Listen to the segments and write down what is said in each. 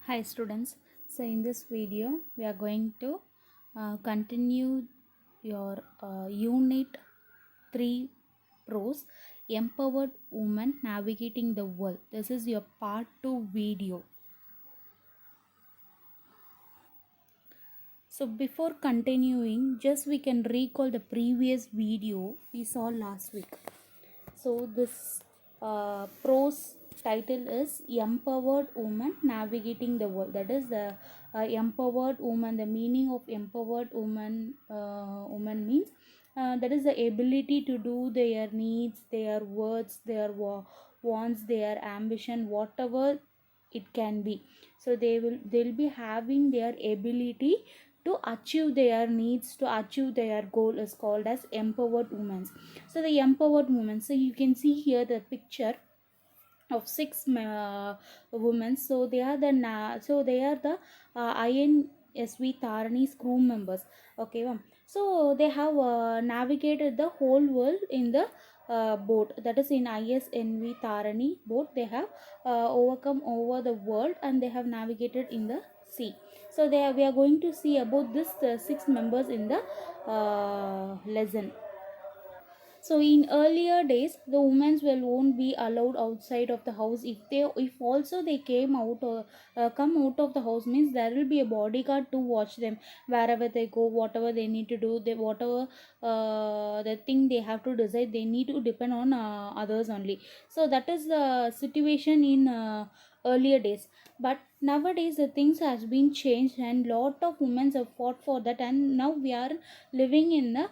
Hi students, so in this video we are going to continue your unit 3 pros empowered woman navigating the world. This is your part 2 video. So before continuing, just we can recall the previous video we saw last week. So this prose title is Empowered Woman Navigating the World. That is the empowered woman. The meaning of empowered woman means that is the ability to do their needs, their words, their wants, their ambition, whatever it can be. So they'll be having their ability to achieve their needs, to achieve their goal is called as empowered women. So the empowered women, so you can see here the picture of six women. So they are the INSV Tarani's crew members. Okay, so they have navigated the whole world in the boat, that is in ISNV Tarani boat. They have overcome over the world and they have navigated in the sea. So we are going to see about this six members in the lesson. So in earlier days, the women will won't be allowed outside of the house. If also they came out or come out of the house, means there will be a bodyguard to watch them wherever they go, whatever they need to do, they whatever the thing they have to decide, they need to depend on others only. So that is the situation in earlier days. But nowadays the things has been changed and lot of women have fought for that, and now we are living in the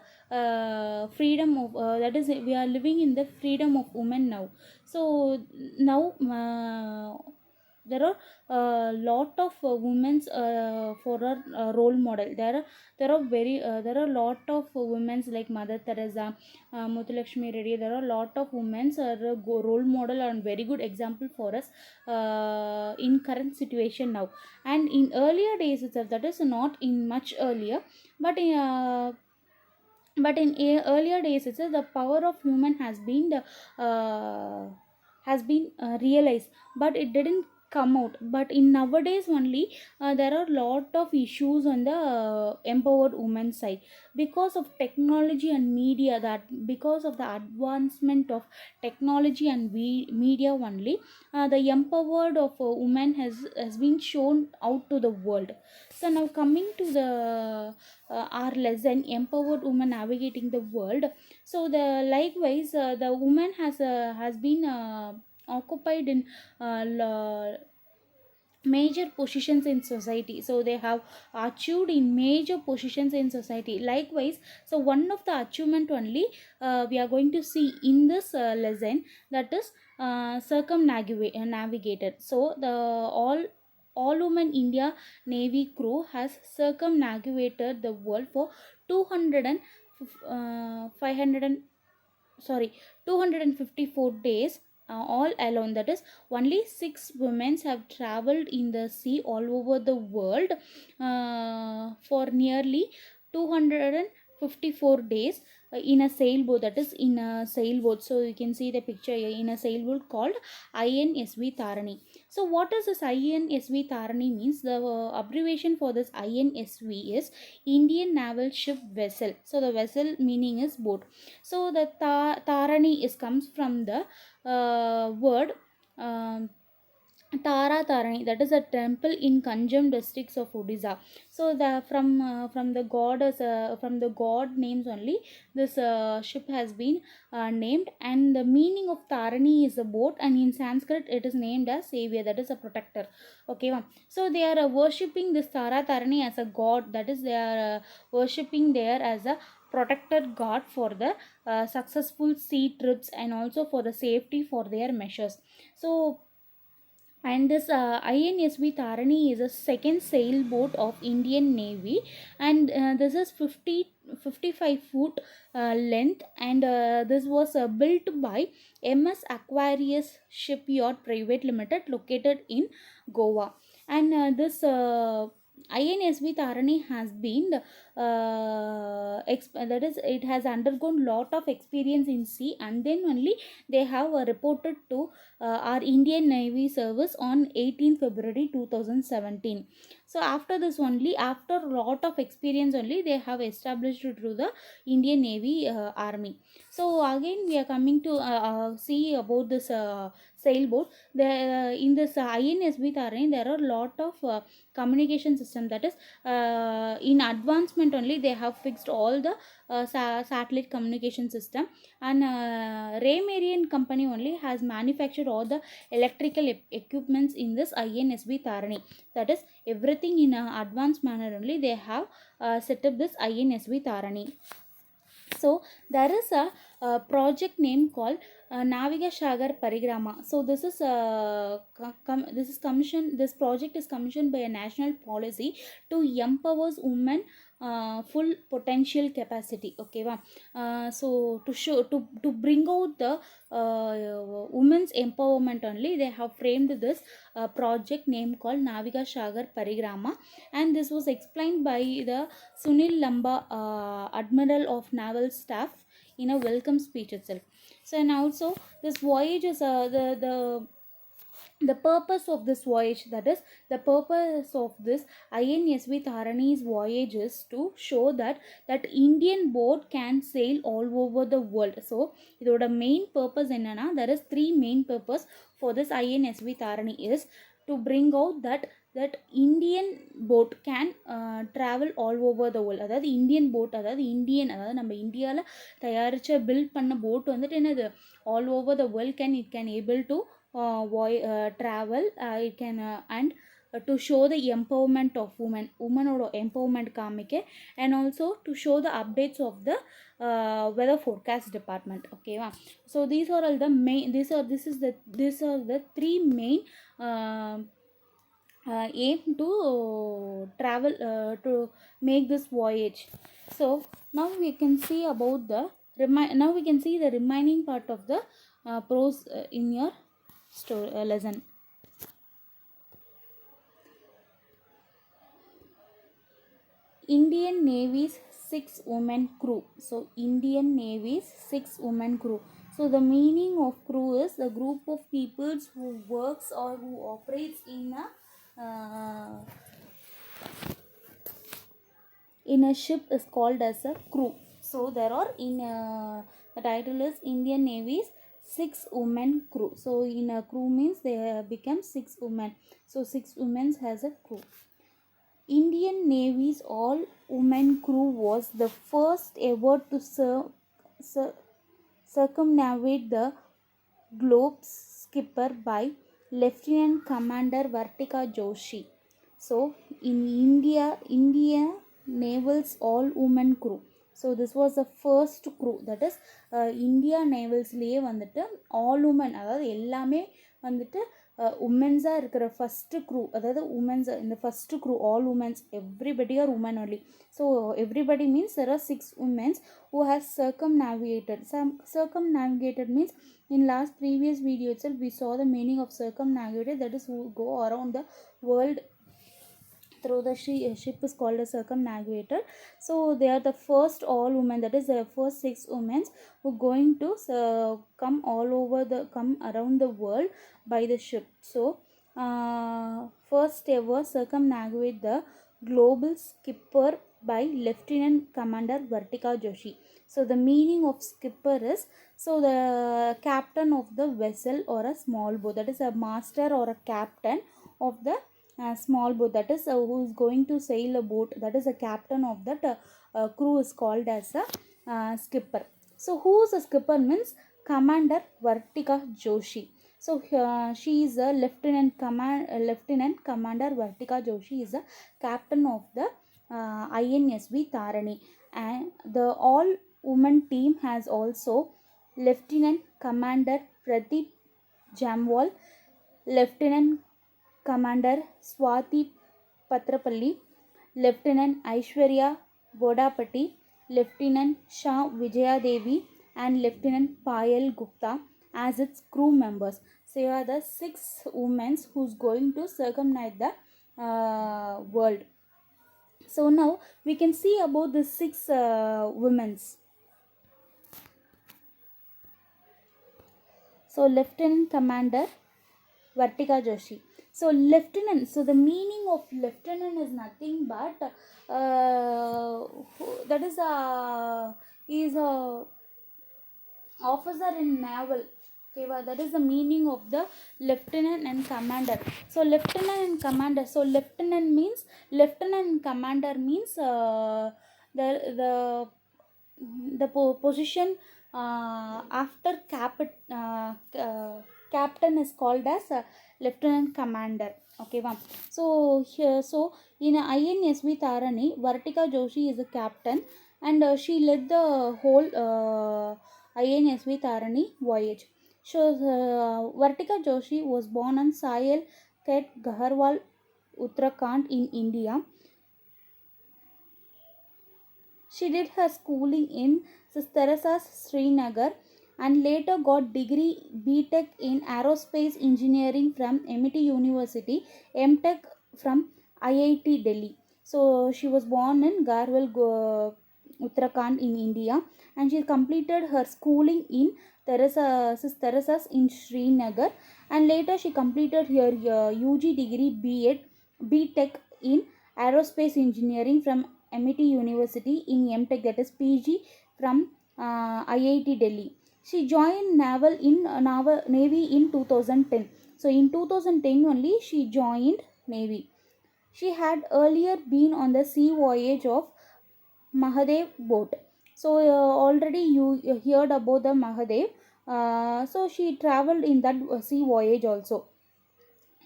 freedom of that is we are living in the freedom of women now. So now there are a lot of women's for a role model. There are a lot of women's like Mother Teresa, Muthulakshmi Reddy. There are a lot of women's are a role model and very good example for us in current situation now. And in earlier days itself, that is not in much earlier, but earlier days itself, the power of human has been realized, but it didn't come out. But in nowadays only there are lot of issues on the empowered woman side, because of technology and media, that because of the advancement of technology and media only, the empowered of a woman has been shown out to the world. So now coming to the our lesson, empowered woman navigating the world. So the likewise the woman has been occupied in major positions in society. So they have achieved in major positions in society. Likewise, so one of the achievement only we are going to see in this lesson, that is navigated. So the all women India Navy crew has circumnavigated the world for 200 and 500 and sorry 254 days all alone. That is only six women have traveled in the sea all over the world for nearly 254 days in a sailboat, that is in a sailboat. So you can see the picture here, in a sailboat called INSV Tarani. So what does this INSV Tarani means? The abbreviation for this INSV is Indian Naval Ship Vessel. So the vessel meaning is boat. So the Tarani is comes from the word um, Tara Tarani, that is a temple in Kanjam districts of Odisha. So the from the god as from the god names only, this ship has been named, and the meaning of Tarani is a boat, and in Sanskrit it is named as savior, that is a protector. Okay, ma'am. So they are worshipping this Tara Tarani as a god, that is they are worshipping there as a protected god for the successful sea trips and also for the safety for their measures. So and this INSV Tarani is a second sailboat of Indian Navy, and this is 55 foot length, and this was built by MS Aquarius Shipyard Private Limited located in Goa. And this INSV Tharani has been that is, it has undergone lot of experience in sea, and then only they have reported to our Indian Navy service on 18 February 2017. So after this only, after lot of experience only, they have established through the Indian Navy Army. So again we are coming to see about this sailboat. There in this INSV Tharani there are lot of communication system, that is in advancement only they have fixed all the satellite communication system, and Raymarian company only has manufactured all the electrical equipments in this INSV Tharani. That is everything in a advanced manner only they have set up this INSV Tharani. So there is a project name called Naviga Sagar Parikrama. So this is this is commissioned. This project is commissioned by a national policy to empower women full potential capacity. Okay, wow. So to show to bring out the women's empowerment only, they have framed this project name called Naviga Sagar Parikrama, and this was explained by the Sunil Lamba, Admiral of Naval Staff, in a welcome speech itself. So and also this voyage is the purpose of this voyage, that is the purpose of this INSV Tharani's voyage is to show that Indian boat can sail all over the world. So இதோட main purpose என்னன்னா, there is three main purpose for this INSV Tharani is to bring out that Indian boat can travel all over the world. அதாவது Indian boat, அதாவது Indian, அதாவது நம்ம இந்தியாவில் தயாரித்த build பண்ண boat வந்துட்டு என்னது all over the world can able to travel. It can and to show the empowerment of women or empowerment காமிக்க, and also to show the updates of the weather forecast department. Okay va? So these are all the main, these are the three main aim to travel to make this voyage. So now we can see about the now we can see the remaining part of the prose in your story lesson. Indian Navy's 6-woman crew. So Indian Navy's 6-woman crew. So the meaning of crew is the group of peoples who works or who operates in a ship is called as a crew. So there are the title is Indian Navy's 6-woman crew. So in a crew means they become 6 women. So 6 women has a crew. Indian Navy's all-women crew was the first ever to circumnavigate the globe, skipper by Lieutenant Commander Vartika Joshi. So in India Naval's all-women crew. So this was the first crew, that is India Navalsலேயே வந்துட்டு all women, அதாவது எல்லாமே வந்துட்டு உமன்ஸாக இருக்கிற first crew, அதாவது womens இந்த first crew all womens, everybody are women only. So everybody means there are 6 women who has circumnavigated. Circumnavigated means in last previous video itself we saw the meaning of circumnavigated, that is who go around the world through the ship is called a circumnavigator. So they are the first all women, that is the first 6 women who going to come around the world by the ship. So first ever circumnavigate the global skipper by Lieutenant Commander Vartika Joshi. So the meaning of skipper is, so the captain of the vessel or a small boat, that is a master or a captain of the small boat, that is who is going to sail a boat, that is a captain of that crew is called as a skipper. So who is a skipper means Commander Vartika Joshi. So she is a Lieutenant Commander Vartika Joshi is a captain of the INSV Tharani, and the all woman team has also Lieutenant Commander Pradeep Jamwal, Lieutenant Commander Swati Patrapalli, Lieutenant Aishwarya Bodapati, Lieutenant Shah Vijayadevi, and Lieutenant Payal Gupta as its crew members. So here are the 6 women who's going to circumnavigate the world. So now we can see about the six women's. So Lieutenant Commander Vartika Joshi. So lieutenant. So the meaning of lieutenant is nothing but that is a is a officer in naval. Okay, well, that is the meaning of the lieutenant and commander. So lieutenant and commander. So lieutenant and commander means the the position after captain is called as lieutenant commander. Okay, wow. So here, so in INSV Tarani, Vartika Joshi is a captain, and she led the whole INSV Tarani voyage. So Vartika Joshi was born on Sayal Ket Gaharwal, Uttarakhand in India. She did her schooling in St. Teresa's Srinagar and later got degree BTech in aerospace engineering from MIT University, MTech from IIT Delhi. So she was born in Garhwal, Uttarakhand in India, and she completed her schooling in St. Teresa's in Srinagar, and later she completed her UG degree BTech in aerospace engineering from MIT University in MTech, that is PG from IIT Delhi. She joined Navy in 2010. So in 2010 only she joined Navy. She had earlier been on the sea voyage of Mahadev boat. So already you heard about the Mahadev. So she traveled in that sea voyage also.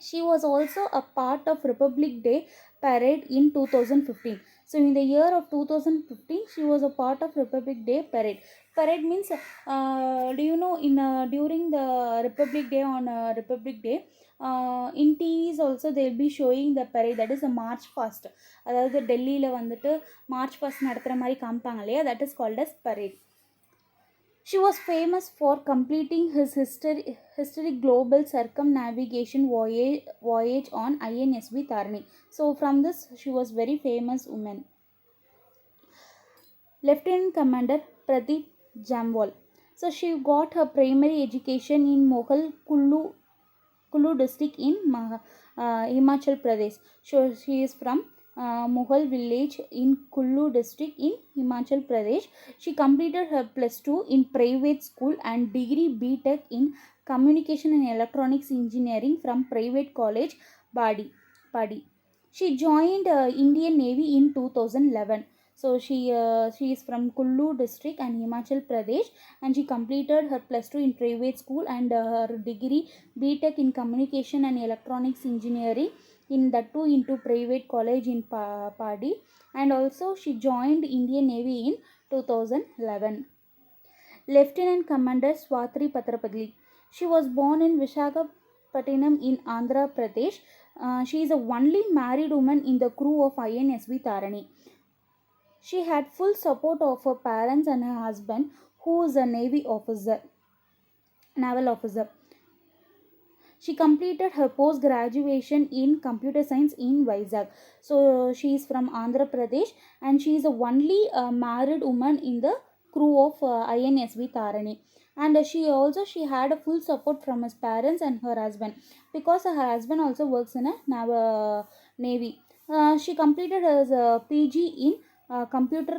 She was also a part of Republic Day parade in 2015. So in the year of 2015, she was a part of Republic Day parade. Parade means, do you know, in during the Republic Day, on Republic Day, in TVs also they'll be showing the parade, that is a March Past. அதாவது டெல்லியில் வந்துட்டு March past நடத்துகிற மாதிரி காமிப்பாங்க இல்லையா, that is called as parade. She was famous for completing his historic global circumnavigation voyage on INSV Tarani. So from this, she was very famous woman. Lieutenant Commander Pradeep Jamwal. So she got her primary education in Mohal Kullu district in Himachal Pradesh. So she is from Mohal village in Kullu district in Himachal Pradesh. She completed her plus 2 in private school and degree BTech in communication and electronics engineering from private college Padi. She joined Indian Navy in 2011. So she is from Kullu district and Himachal Pradesh, and she completed her plus 2 in private school and her degree BTech in communication and electronics engineering in the 2 into private college in Padi, and also she joined Indian Navy in 2011. Lieutenant Commander Swatri Patrapadli. She was born in Visakhapatnam in Andhra Pradesh. She is the only married woman in the crew of INSV Tarani. She had full support of her parents and her husband, who is a naval officer. She completed her post graduation in computer science in Vizag. So she is from Andhra Pradesh, and she is the only married woman in the crew of INSV Tarani. And she had a full support from his parents and her husband, because her husband also works in a navy. She completed her PG in computer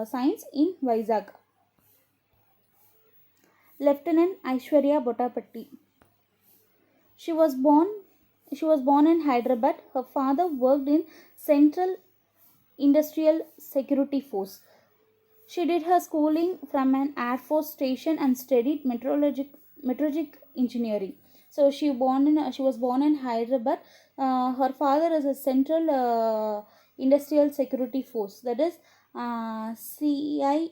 science in Vizag. Lieutenant Aishwarya Botapatti. She was born in Hyderabad. Her father worked in Central Industrial Security Force. She did her schooling from an Air Force station and studied meteorologic engineering. So she was born in Hyderabad. Her father is a Central Industrial Security Force, that is CISF.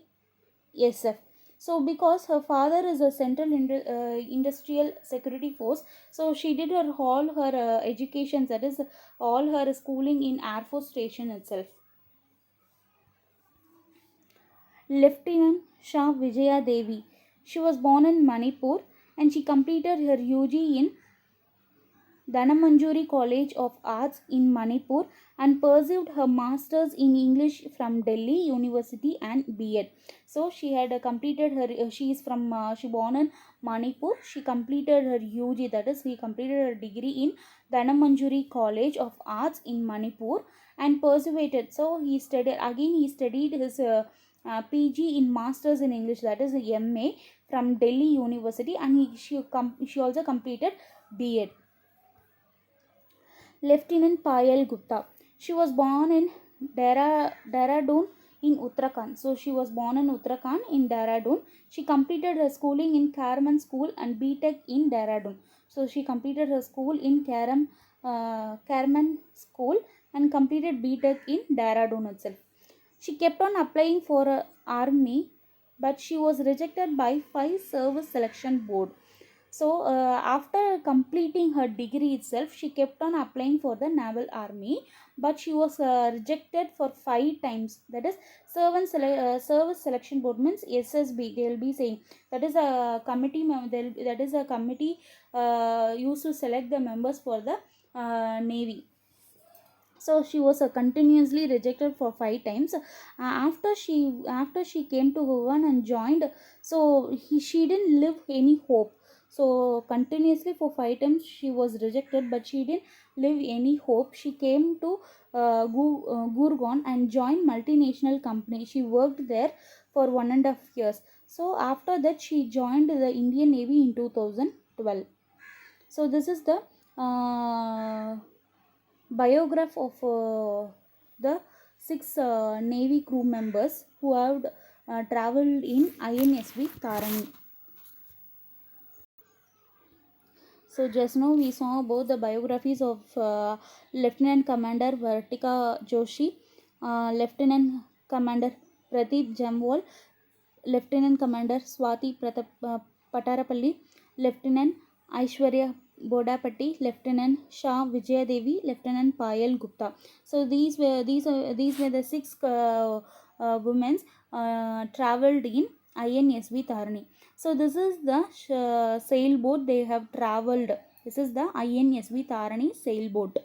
So because her father is a Central Industrial Security Force, so she did all her education, that is all her schooling in Air Force station itself. Lieutenant Shah Vijaya Devi. She was born in Manipur, and she completed her UG in Dhanamandjuri College of Arts in Manipur and pursued her masters in English from Delhi University and B.Ed. So she had completed her. She is from. She born in Manipur. She completed her UG. That is, he completed her degree in Dhanamandjuri College of Arts in Manipur and persevered. So he studied again. He studied his PG in Masters in English. That is the MA from Delhi University, and she also completed B.Ed. Lieutenant Payal Gupta. She was born in Dehradun in Uttarakhand. So she was born in Uttarakhand in Dehradun. She completed her schooling in Karaman School and BTech in Dehradun. So she completed her school in Karaman School and completed BTech in Dehradun itself. She kept on applying for a army, but she was rejected by 5 service selection board. So after completing her degree itself, she kept on applying for the naval army, but she was rejected for 5 times. That is, service selection board means SSB. They will be saying that is a committee. That is a committee used to select the members for the navy. So she was continuously rejected for 5 times. After she came to Bhuvan and joined, so she didn't live any hope. So continuously for 5 times she was rejected, but she didn't live any hope. She came to Gurgaon and joined multinational company. She worked there for 1.5 years. So after that she joined the Indian Navy in 2012. So this is the biograph of the 6 Navy crew members who have traveled in INSV Tarani. So just now we saw about the biographies of Lieutenant Commander Vartika Joshi, Lieutenant Commander Pradeep Jamwal, Lieutenant Commander Swati Patarapalli, Lieutenant Aishwarya Bodapatti, Lieutenant Shah Vijayadevi, Lieutenant Payal Gupta. So these were the 6 women travelled in INSV Tarani. So this is the sailboat they have travelled. This is the INSV Tarani sailboat.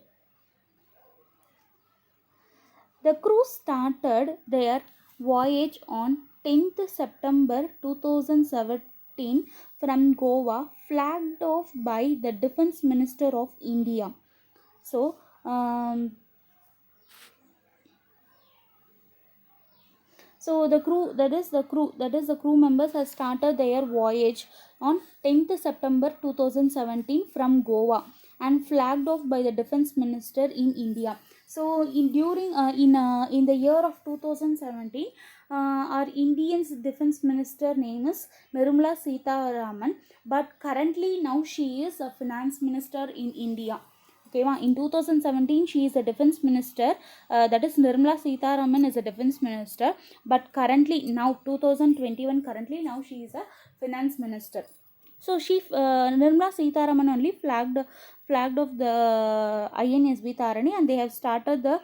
The crew started their voyage on 10th September 2017 from Goa, flagged off by the Defence Minister of India. So the crew members have started their voyage on 10th September 2017 from Goa and flagged off by the Defence Minister in India. So in the year of 2017, our Indian's Defence Minister name is Nirmala Sitharaman, but currently now she is a Finance Minister in India. Okay, in 2017 she is a defense minister, that is Nirmala Sitharaman is a defense minister, but currently now 2021 currently now she is a finance minister. So she Nirmala Sitharaman only flagged off the INSV Tarani, and they have started the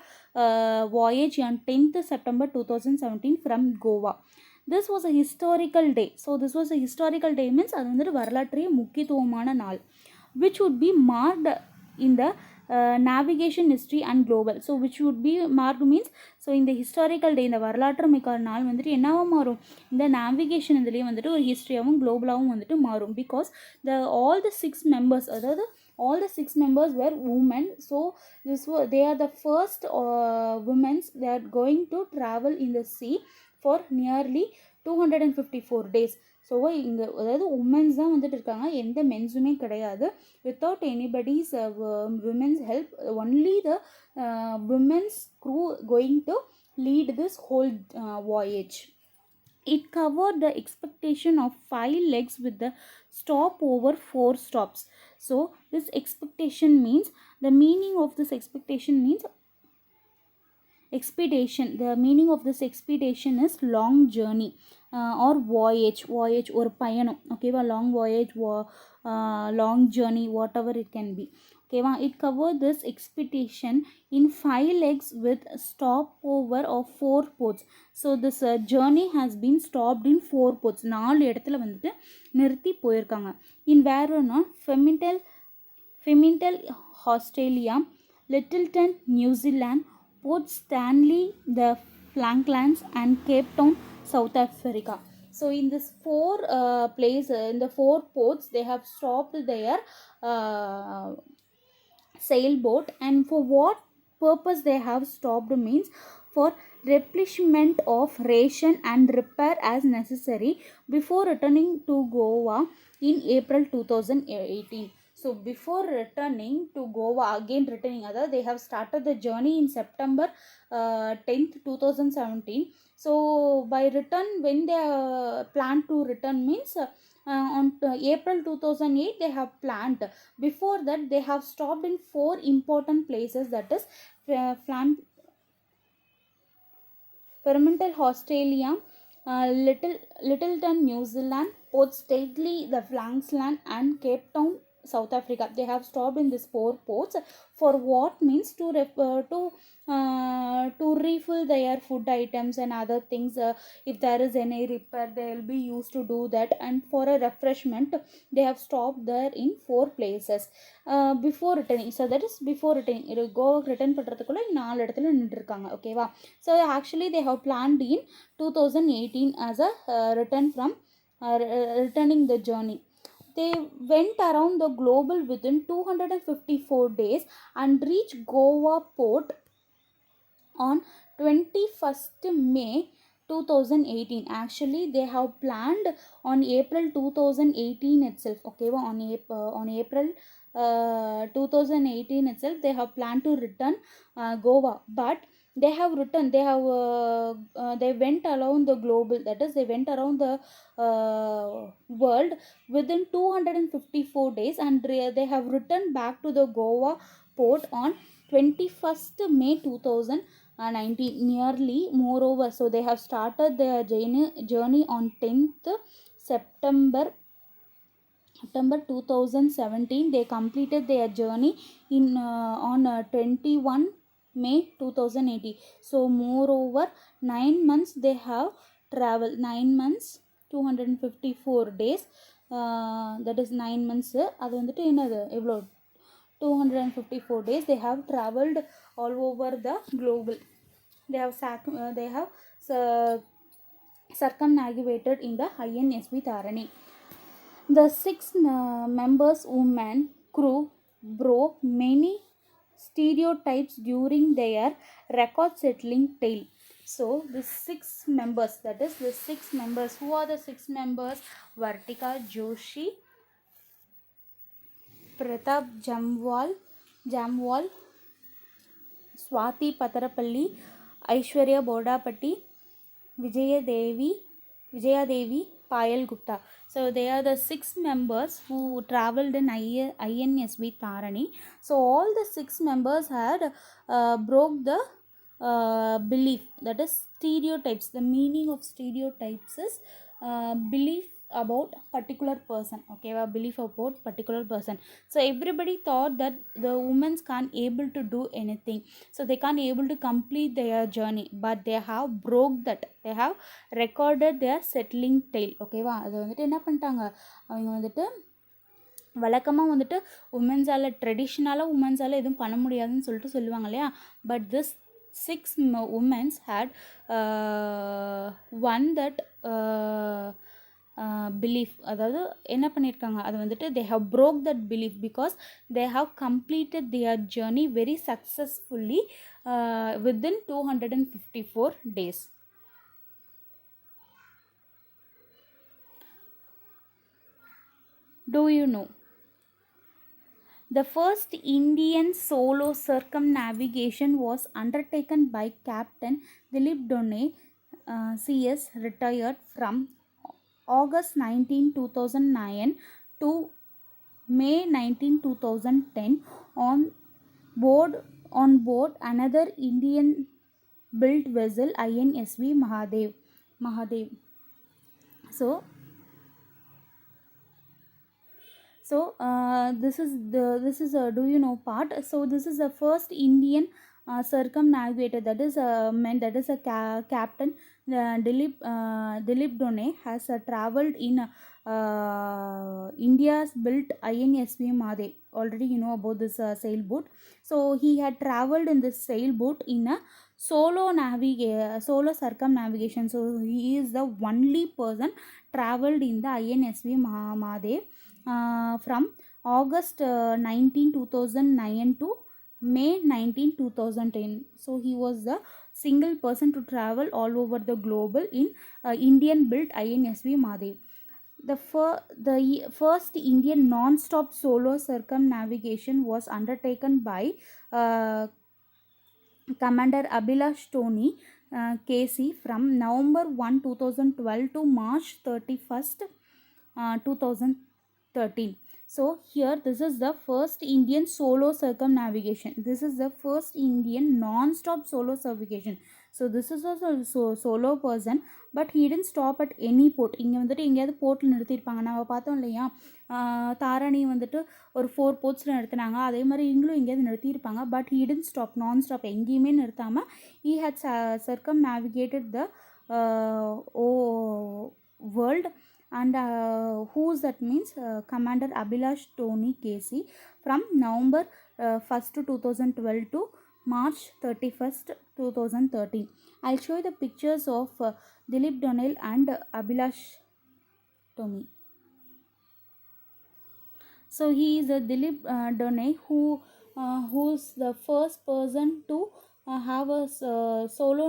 voyage on 10th September 2017 from Goa. This was a historical day. So this was a historical day means அது வந்து வரலாற்று முக்கியத்துவமான நாள், which would be marked in the navigation history and global. So which would be marked means, so in the historical day, இந்த வரலாற்று மிக்க நாள் வந்துட்டு என்னவா மாறும், இந்த நேவிகேஷன் இதுலேயே வந்துட்டு ஒரு ஹிஸ்ட்ரியாகவும் குளோபலாகவும் வந்துட்டு மாறும். பிகாஸ் all the 6 members, அதாவது all the 6 members were women. So they are the first women they are going to travel in the sea for nearly 254 days. So இங்கே அதாவது உமன்ஸ் தான் வந்துட்டு இருக்காங்க, எந்த மென்ஸுமே கிடையாது. Without anybody's womens help, only the womens crew going to lead this whole voyage. It covered the expectation of 5 legs with the stop over 4 stops. So this expectation means, the meaning of this expectation means expedition. The meaning of this expedition is long journey or voyage or payanam. Okay, long voyage, long journey, whatever it can be. Okay, it covered this expedition in 5 legs with stopover of 4 ports. So this journey has been stopped in 4 ports. 4 இடத்துல வந்துட்டு நிறுத்தி போயிருக்காங்க. In where Femitel Australia, Littleton, New Zealand, Port Stanley, the Falklands, and Cape Town, South Africa. So in this four places, in the four ports, they have stopped their uh, sailboat. And for what purpose they have stopped means for replenishment of ration and repair as necessary before returning to Goa in April 2018. So before returning to Goa, again returning other, they have started the journey in September 10th 2017. So by return, when they plan to return means on April 2008 they have planned. Before that, they have stopped in four important places, that is Fremantle, Australia, Littleton, New Zealand, Port Stanley, the Falklands, and Cape Town, South Africa. They have stopped in these four ports for what means to refill their food items and other things. If there is any repair, they will be used to do that. And for a refreshment, they have stopped there in four places before returning. So that is before returning. Go return பண்றதுக்குள்ள நாலு இடத்துல நின்று இருக்காங்க. ஓகேவா? So actually they have planned in 2018 as a return from returning the journey. They went around the global within 254 days and reached Goa port on 21st May 2018. Actually they have planned on April 2018 itself. Okay, on April 2018 itself they have planned to return Goa, but they have returned, they went around the global, that is they went around the world within 254 days, and they have returned back to the Goa port on 21st May 2019 nearly. Moreover, so they have started their journey on 10th September 2017. They completed their journey in on 21 May 2018. So moreover 9 months they have traveled, 9 months 254 days, that is 9 months. அது வந்துட்டு என்னது எவ்வளோ 254 days they have traveled all over the global. They have circumnavigated in the INSV Tharani. The six members women crew broke many stereotypes during their record settling tale. So the six members, that is the six members, who are the six members? Vartika Joshi, Pratap Jamwal, Swati Patarapalli, Aishwarya Bodapatti, Vijaya Devi, Payal Gupta. So they are the six members who traveled in INSV Tharani. So all the six members had broke the belief, that is stereotypes. The meaning of stereotypes is belief about particular person. Okay, belief about particular person. So everybody thought that the women can't able to do anything, so they can't able to complete their journey, but they have broke that. They have recorded their settling tale. ஓகேவா? அது வந்துட்டு என்ன பண்ணிட்டாங்க, அவங்க வந்துட்டு வழக்கமாக வந்துட்டு உமன்ஸால் ட்ரெடிஷ்னலாக உமன்ஸால் எதுவும் பண்ண முடியாதுன்னு சொல்லிட்டு சொல்லுவாங்க இல்லையா. But this six women had won that belief. அதாவது என்ன பண்ணியிருக்காங்க, அது வந்துட்டு they have broke that belief because they have completed their journey very successfully within 254 days. Do you know? The first Indian solo circumnavigation was undertaken by Captain Dilip Done, CS, retired from August 19, 2009 to May 19, 2010 on board another Indian built vessel INSV Mahadev. So this is a do you know part. So this is the first Indian circumnavigator, that is a Captain Dilip Done has traveled in India's built INSV Made. Already you know about this sailboat. So he had traveled in this sailboat in a solo circumnavigation. So he is the only person traveled in the INSV Made from August 19, 2009 to May 19, 2010. So he was the single person to travel all over the global in Indian built INSV Mahadev. The first Indian non-stop solo circumnavigation was undertaken by uh, Commander Abhilash Tony KC from November 1, 2012 to March 31st, 2013. So here this is the first Indian solo circumnavigation. This is the first Indian non-stop solo circumnavigation. So this is also solo person, but he didn't stop at any port. இங்கே வந்துட்டு எங்கேயாவது போர்ட்டில் நிறுத்தியிருப்பாங்க. நம்ம பார்த்தோம் இல்லையா, தாரணி வந்துட்டு ஒரு 4 போர்ட்ஸில் நிறுத்தினாங்க. அதே மாதிரி இவங்களும் எங்கேயாவது நிறுத்தியிருப்பாங்க. But he didn't stop, non-stop எங்கேயுமே நிறுத்தாமல் he had circumnavigated the world. And who's that means Commander Abhilash Tony KC from November 1st, 2012 to March 31st, 2013. I'll show you the pictures of Dilip Donnell and Abhilash Tony. So he is a Dilip Donnell who's the first person to have a solo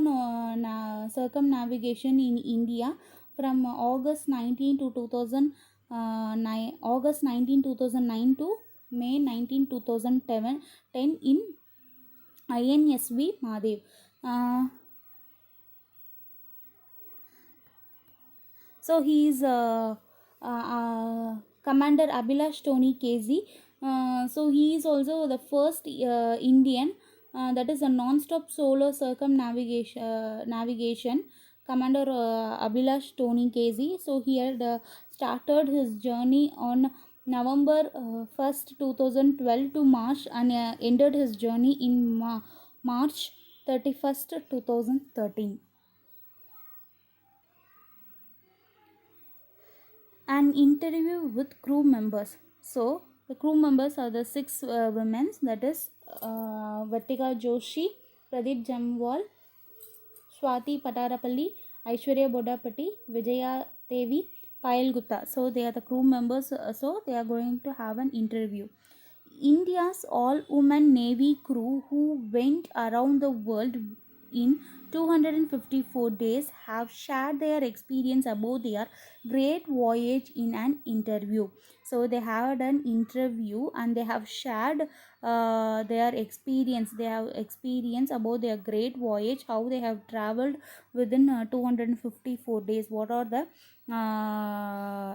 circumnavigation in India from August 19 to 2009 to May 19, 2010 in INSV Mahadev. So he is Commander Abhilash Tony KZ. So he is also the first Indian that is a non-stop solo circumnavigation. Commander Abhilash Tony KZ. So he had started his journey on November 1st, 2012 to March and ended his journey in March 31st, 2013. An interview with crew members. So the crew members are the 6 women, that is Vartika Joshi, Pradeep Jamwal, Swati Patarapalli, Aishwarya Bodapati, Vijaya Devi, Payal Gupta. So they are the crew members. So they are going to have an interview. India's all-women Navy crew who went around the world in 254 days have shared their experience about their great voyage in an interview. So they had an interview and they have shared their experience. They have experience about their great voyage, how they have traveled within 254 days. What are the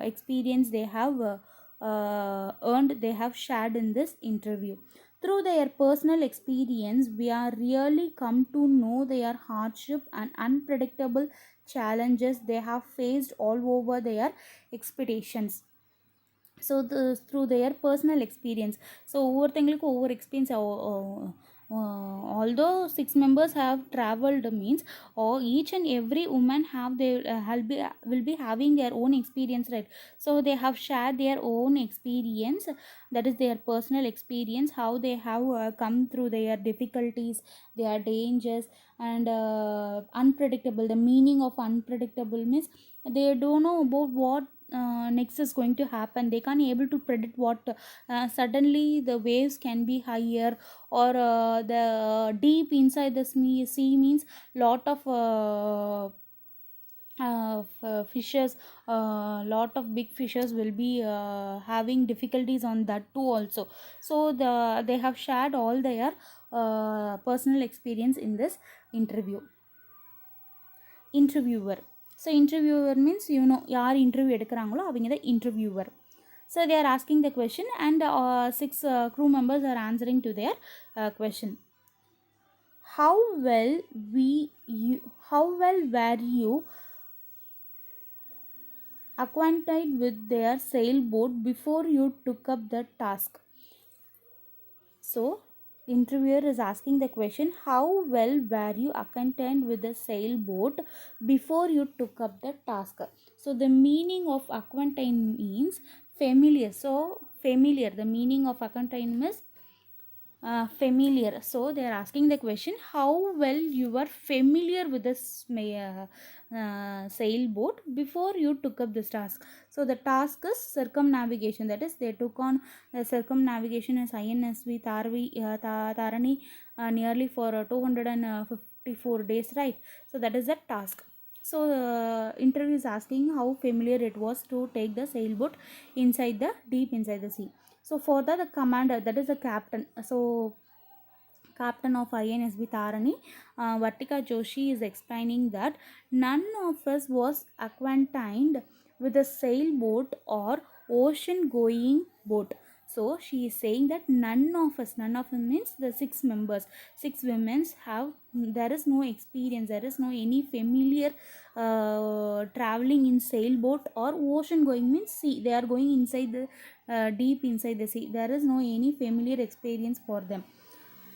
experience they have earned, they have shared in this interview. Through their personal experience, we are really come to know their hardship and unpredictable challenges they have faced all over their expeditions. So through their personal experience. So ஒவ்வொருத்தங்களுக்கு ஒவ்வொரு experience. Although 6 members have traveled means, or each and every woman have their will be having their own experience, right? So they have shared their own experience, that is their personal experience, how they have come through their difficulties, their dangers, and unpredictable. The meaning of unpredictable means they don't know about what next is going to happen. They can't able to predict what suddenly the waves can be higher, or the deep inside the sea means lot of fishes, lot of big fishes will be having difficulties on that too also. So they have shared all their personal experience in this interview. Interviewer. So interviewer means, you know, யார் interview எடுக்கிறாங்களோ அவங்க தான் interviewer. So they are asking the question and 6 crew members are answering to their question. How well were you acquainted with their sailboat before you took up the task? So The interviewer is asking the question, how well were you acquainted with the sailboat before you took up the task? So the meaning of acquainted means familiar. So familiar, the meaning of acquainted is familiar. So they are asking the question, how well you were familiar with this sailboat before you took up this task. So the task is circumnavigation, that is they took on the circumnavigation as INSV Tarani nearly for 254 days, right? So that is the task. So interview is asking how familiar it was to take the sailboat inside the deep inside the sea. So further the commander, that is the captain, so captain of INSB Tarani, Vartika Joshi is explaining that none of us was acquainted with a sailboat or ocean going boat. So she is saying that none of us means the 6 members, 6 women have, there is no experience, there is no any familiar traveling in sailboat or ocean going means sea, they are going inside the deep inside the sea, there is no any familiar experience for them.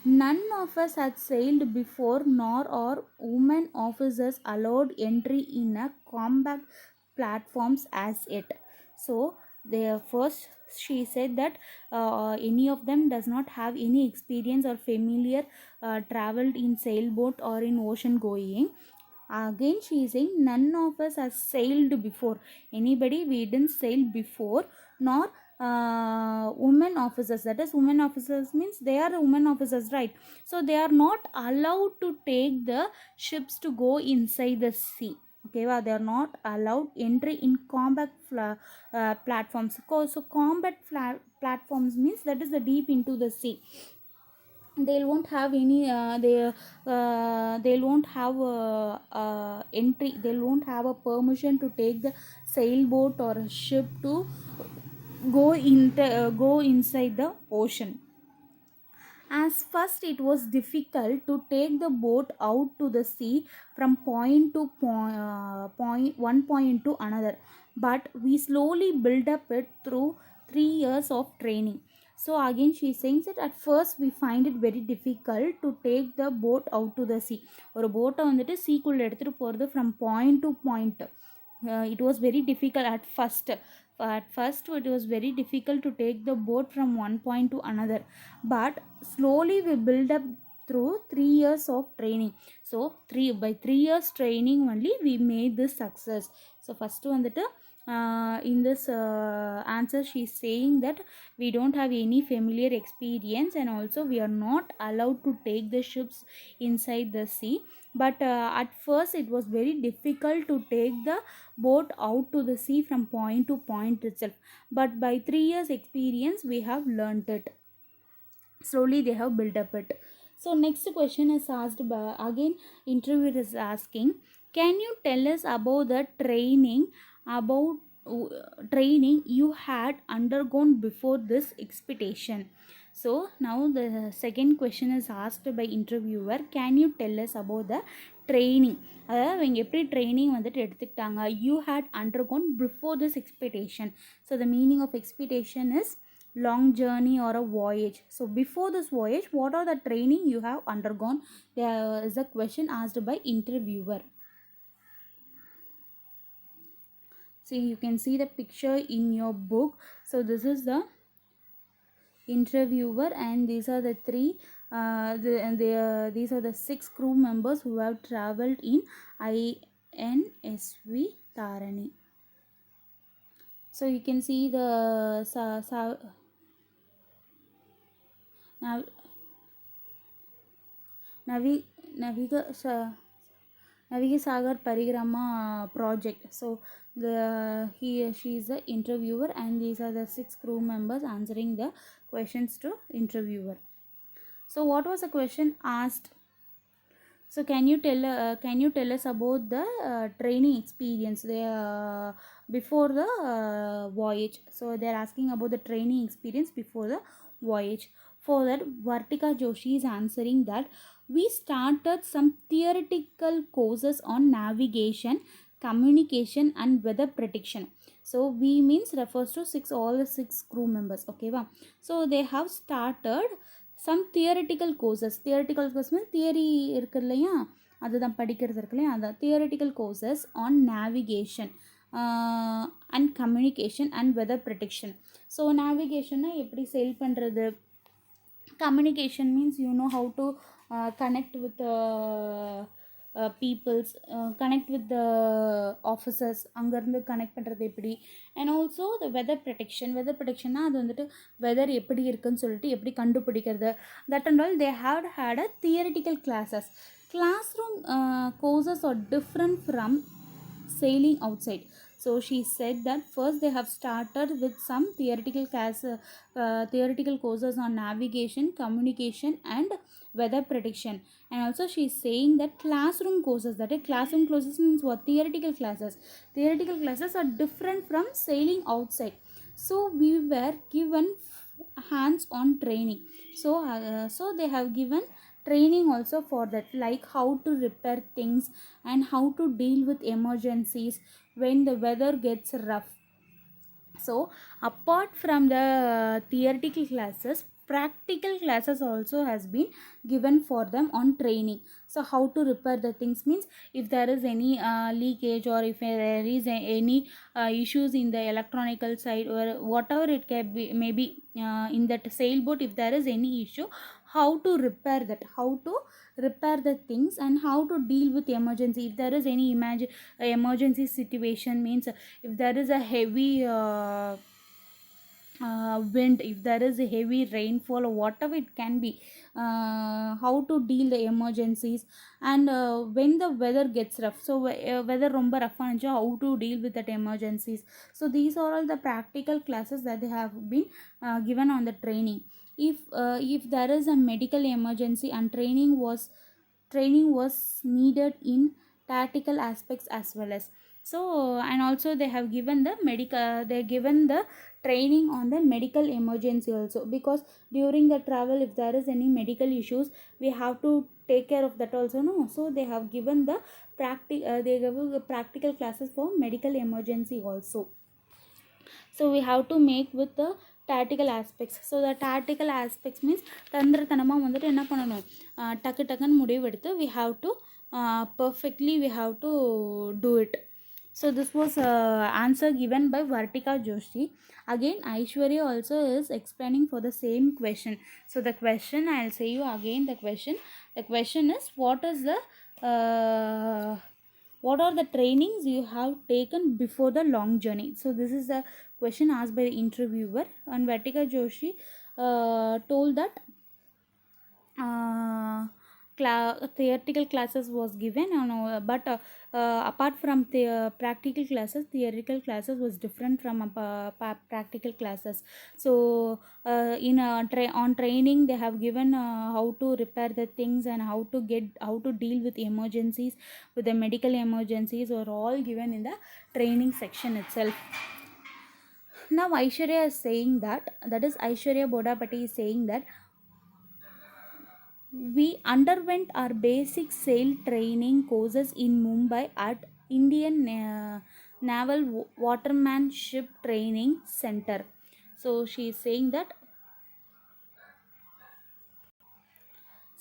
None of us had sailed before, nor are women officers allowed entry in a combat platforms as yet. So, the first she said that any of them does not have any experience or familiar traveled in sailboat or in ocean going. Again she is saying none of us has sailed before, anybody we didn't sail before, nor women officers, that is women officers means they are women officers, right? So they are not allowed to take the ships to go inside the sea. Okay, well, they are not allowed entry in combat platforms. So combat platforms means that is the deep into the sea, they won't have any they won't have entry, they won't have a permission to take the sailboat or a ship to go inside the ocean. As first it was difficult to take the boat out to the sea from point to one point to another, but we slowly built up it through 3 years of training. So again she is saying that at first we find it very difficult to take the boat out to the sea. ஒரு போட்டை வந்துட்டு சீக்குள்ள எடுத்துகிட்டு போகிறது from point to point. It was very difficult at first. At first it was very difficult to take the boat from one point to another, but slowly we build up through 3 years of training. So by 3 years training only we made this success. So first வந்துட்டு in this answer she is saying that we don't have any familiar experience, and also we are not allowed to take the ships inside the sea, but at first it was very difficult to take the boat out to the sea from point to point itself, but by 3 years experience we have learnt it, slowly they have built up it. So next question is asked by, again interviewer is asking, can you tell us about the about training you had undergone before this expedition? So now the second question is asked by interviewer, can you tell us about the training, அதாவது அவங்க எப்படி training வந்துட்டு எடுத்துக்கிட்டாங்க, you had undergone before this expedition. So the meaning of expedition is long journey or a voyage. So before this voyage, what are the training you have undergone? There is a question asked by interviewer. So you can see the picture in your book. So this is the interviewer, and these are the three these are the 6 crew members who have traveled in INSV Tarani. So you can see the Navigasagar Parikrama project. So she is the interviewer, and these are the 6 crew members answering the questions to interviewer. So what was the question asked? So can you tell us about the training experience before the voyage? So they are asking about the training experience before the voyage. For that, Vartika Joshi is answering that we started some theoretical courses on navigation, communication, and weather prediction. So we means refers to all the 6 crew members. Okay, wow. So they have started some theoretical courses means theory இருக்கு இல்லையா, அதுதான் படிக்கிறது இருக்கு இல்லையா, அதான் theoretical courses on navigation and communication and weather prediction. So நேவிகேஷன்னா எப்படி sail பண்ணுறது, communication means you know how to connect with peoples, connect with the officers, அங்கேருந்து கனெக்ட் பண்ணுறது எப்படி, அண்ட் ஆல்சோ த வெதர் ப்ரொடெக்ஷன்னா அது வந்துட்டு வெதர் எப்படி இருக்குன்னு சொல்லிட்டு எப்படி கண்டுபிடிக்கிறது, that and all they had a theoretical classes. classroom courses are different from sailing outside. So she said that first they have started with some theoretical courses on navigation, communication and weather prediction. And also she is saying that classroom courses means what? Theoretical classes are different from sailing outside. So we were given hands-on training. So they have given training also for that, like how to repair things and how to deal with emergencies when the weather gets rough. So apart from the theoretical classes, practical classes also has been given for them on training. So how to repair the things means if there is any leakage or if there is any issues in the electronical side or whatever it can be, maybe in that sailboat, if there is any issue, how to repair the things and how to deal with emergency. If there is any emergency situation means if there is a heavy wind, if there is a heavy rainfall or whatever it can be, how to deal the emergencies, and when the weather gets rough, so weather romba rough anucha, how to deal with that emergencies. So these are all the practical classes that they have been given on the training. If there is a medical emergency and training was needed in tactical aspects as well as. So and also they have given the training on the medical emergency also, because during the travel if there is any medical issues we have to take care of that also, no. So they have given the practical classes for medical emergency also. So we have to make with the tactical aspects. So the tactical aspects means தந்திரத்தனமாக வந்துட்டு என்ன பண்ணணும், டக்குன்னு முடிவெடுத்து we have to perfectly we have to do it. So this was answer given by Vartika Joshi. Again Aishwarya also is explaining for the same question. So the question, I'll say you again the question is what are the trainings you have taken before the long journey. So this is the question asked by the interviewer, and Vartika Joshi told that theoretical classes was given, but apart from the practical classes, theoretical classes was different from practical classes. So on training they have given how to repair the things and how to deal with emergencies, with the medical emergencies are all given in the training section itself. Now Aishwarya is saying that is Aishwarya Bodapati is saying that we underwent our basic sail training courses in Mumbai at Indian Naval Watermanship Training Center. So she is saying that.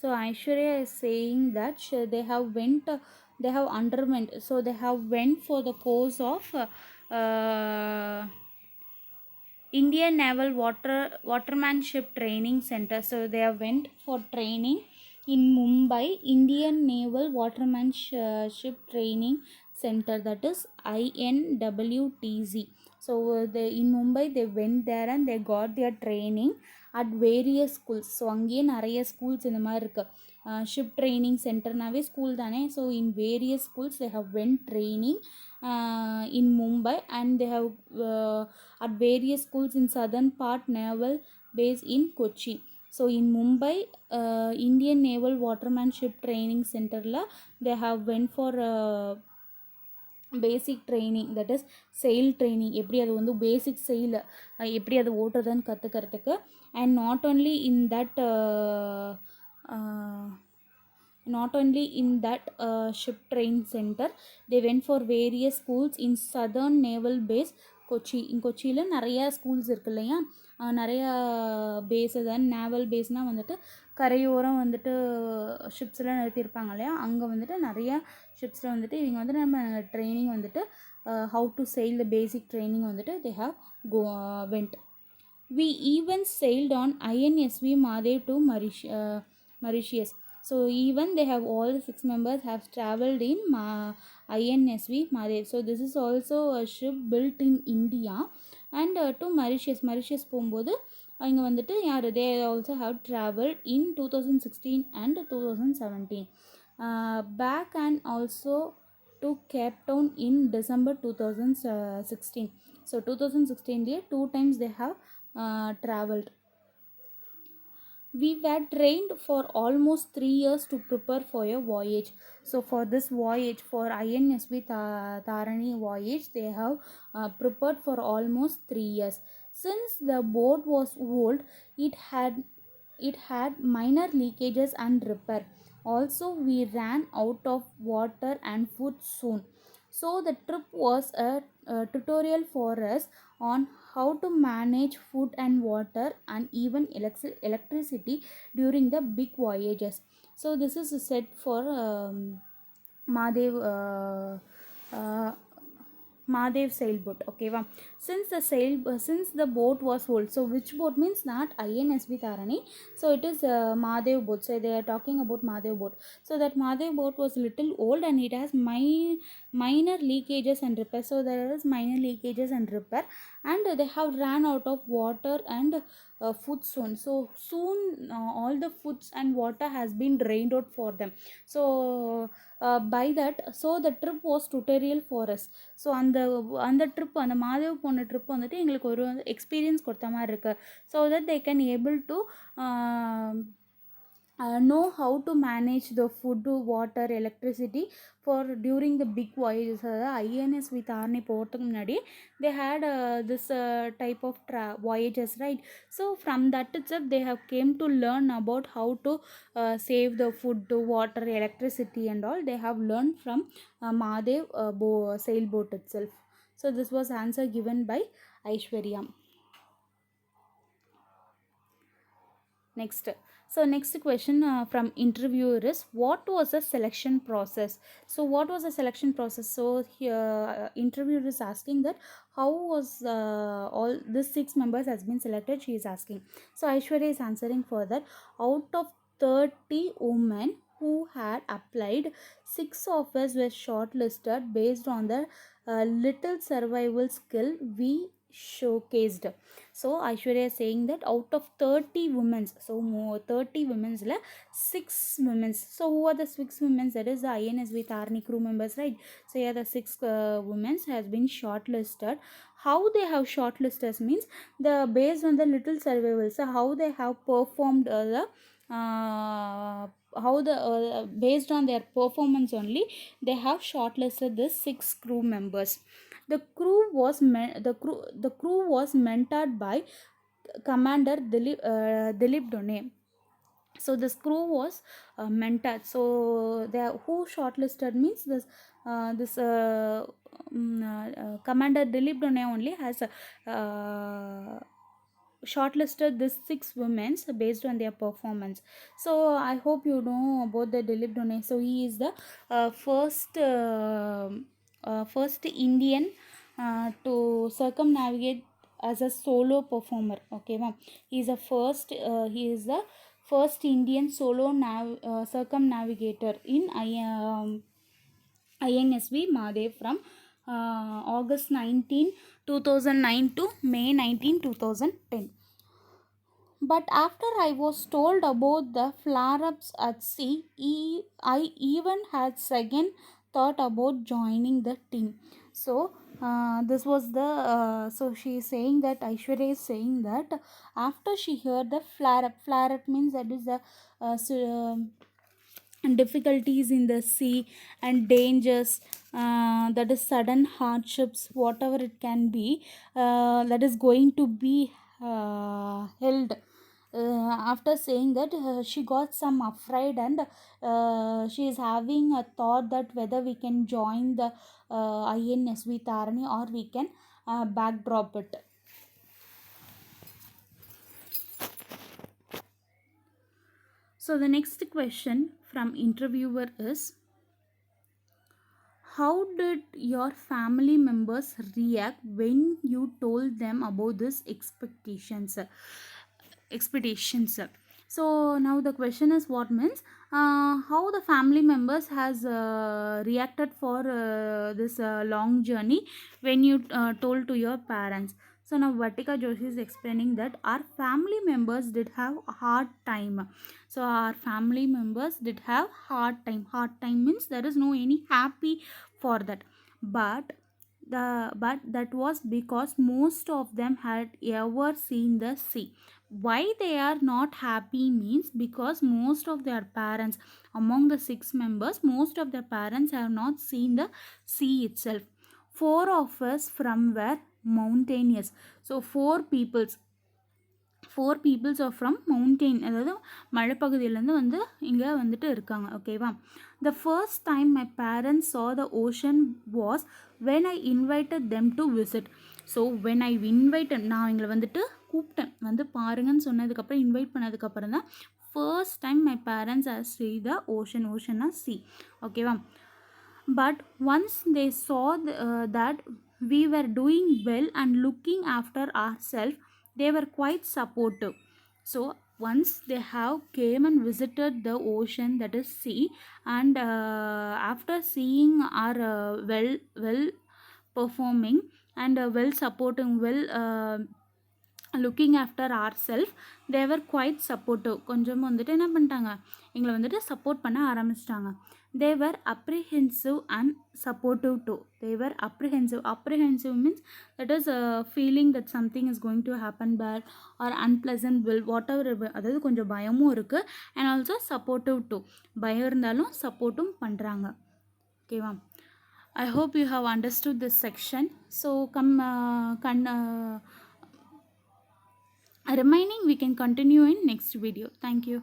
So Aishwarya is saying that they have underwent. So they have went for the course of Indian Naval Watermanship Training Center. So they have went for training in Mumbai, Indian Naval Watermanship Training Center, that is INWTZ. So in Mumbai they went there and they got their training at various schools. So அங்கேயே நிறைய schools இந்த மாதிரி இருக்கு. Ship training centerனாவே school தானே. So in various schools they have went training in Mumbai, and they have at various schools in southern part naval base in Kochi. So in Mumbai Indian Naval Watermanship Training Center la they have went for basic training, that is sail training, எப்படி அது வந்து basic sail எப்படி அது ஓட்டுறதுன்னு கற்றுக்கிறதுக்கு. And not only in that ship training center, they went for various schools in southern naval base Kochi. கொச்சியில் நிறையா schools இருக்கு இல்லையா, நிறையா பேஸு தான். நேவல் பேஸ்னால் வந்துட்டு கரையோரம் வந்துட்டு ஷிப்ஸ்லாம் நிறுத்தியிருப்பாங்க இல்லையா, அங்கே வந்துட்டு நிறையா ஷிப்ஸில் வந்துட்டு இவங்க வந்துட்டு நம்ம ட்ரைனிங் வந்துட்டு how to sail the basic training வந்துட்டு they have went. We even sailed on INSV Mahadev to Mauritius. So even they have all the 6 members have traveled in INSV Mahadev. So this is also a ship built in India and to Mauritius போகும்போது அவங்க வந்துட்டு யார், they also have traveled in 2016 and 2017 back, and also to Cape Town in December 2016. So 2016 there 2 times they have traveled. We were trained for almost 3 years to prepare for a voyage. So for this voyage, for INSV Tarani voyage, they have prepared for almost 3 years. Since the boat was old, it had minor leakages and repair. Also, we ran out of water and food soon. So the trip was a tutorial for us on how to manage food and water and even electricity during the big voyages. So this is a set for Mahadev Mahadev sailboat. Okay, wow. Since the boat was old, so which boat means not INSV Tarani, so it is Mahadev boat. So they are talking about Mahadev boat. So that Mahadev boat was little old and it has minor leakages and repair. So there is minor leakages and repair, and they have ran out of water and food soon. So soon all the foods and water has been drained out for them. So by that, so the trip was tutorial for us. So அந்த trip, அந்த மாதேவ் போன trip வந்துட்டு எங்களுக்கு ஒரு experience கொடுத்த மாதிரி இருக்குது. So that they can able to know how to manage the food, water, electricity for during the big voyages. INSV Tarani போகிறதுக்கு முன்னாடி they had this type of voyages, right? So from that itself they have came to learn about how to save the food, water, electricity and all. They have learned from Mahadev sailboat itself. So this was answer given by Aishwarya. Next. So next question from interviewer is, what was the selection process? So what was the selection process? So here interviewer is asking that how was all these 6 members has been selected, she is asking. So Aishwarya is answering for that. Out of 30 women who had applied, 6 of us were shortlisted based on the little survival skill we showcased. So Aishwarya is saying that out of 30 women, so 30 women, 6 women. So who are the 6 women? That is the INSV Tarani crew members, right? So yeah, the 6 women has been shortlisted. How they have shortlisted means the based on the little survival. So how they have performed how the based on their performance only they have shortlisted the 6 crew members. The crew was mentored by Commander Dilip Done. So this crew was mentored. So they who shortlisted means this Commander Dilip Done only has shortlisted these 6 women based on their performance. So I hope you know about the Dilip Done. So he is the first Indian to circumnavigate as a solo performer. Okay, ma'am. He is the first Indian solo circumnavigator in INSV Mahadev from August 19, 2009 to May 19, 2010. But after I was told about the flare-ups at sea, I even had second thought about joining the team. So this was the so she is saying that Aishwarya is saying that after she heard the flare-up means that is the difficulties in the sea and dangers, that is sudden hardships, whatever it can be, that is going to be held. After saying that, she got some afraid and she is having a thought that whether we can join the INSV Tarani or we can backdrop it. So the next question from interviewer is, how did your family members react when you told them about this expectations? So now the question is, what means how the family members has reacted for this long journey when you told to your parents. So now Vatika Joshi is explaining that our family members did have a hard time. So our family members did have hard time. Hard time means there is no any happy for that. But that was because most of them had ever seen the sea. Why they are not happy means because most of their parents, among the 6 members, most of their parents have not seen the sea itself. 4 of us from were mountainous. So 4 peoples are from mountain, அதாவது மலைப்பகுதியிலேருந்து வந்து இங்கே வந்துட்டு இருக்காங்க. ஓகேவா? The first time my parents saw the ocean was when I invited them to visit. So when I invited, நான் எங்களை வந்துட்டு கூப்பிட்டேன், வந்து பாருங்கன்னு சொன்னதுக்கப்புறம் இன்வைட் பண்ணதுக்கப்புறம் தான் first time my parents have see the ocean sea. ஓகேவா? But once they saw that we were doing well and looking after ourselves, they were quite supportive. So once they have came and visited the ocean, that is sea, and after seeing our well performing and well supporting, looking after our self, they're quite supportive. கொஞ்சம் வந்துட்டு என்ன பண்ணிட்டாங்க, எங்களை வந்துட்டு support பண்ண ஆரம்பிச்சிட்டாங்க. They're apprehensive and supportive too. They're apprehensive means that is feeling that something is going to happen bad or unpleasant will whatever. அதாவது கொஞ்சம் பயமும் இருக்குது அண்ட் ஆல்சோ சப்போர்ட்டிவ் டூ. பயம் இருந்தாலும் சப்போர்ட்டும் பண்ணுறாங்க. ஓகேவா? I hope you have understood this section. So remaining we can continue in next video. Thank you.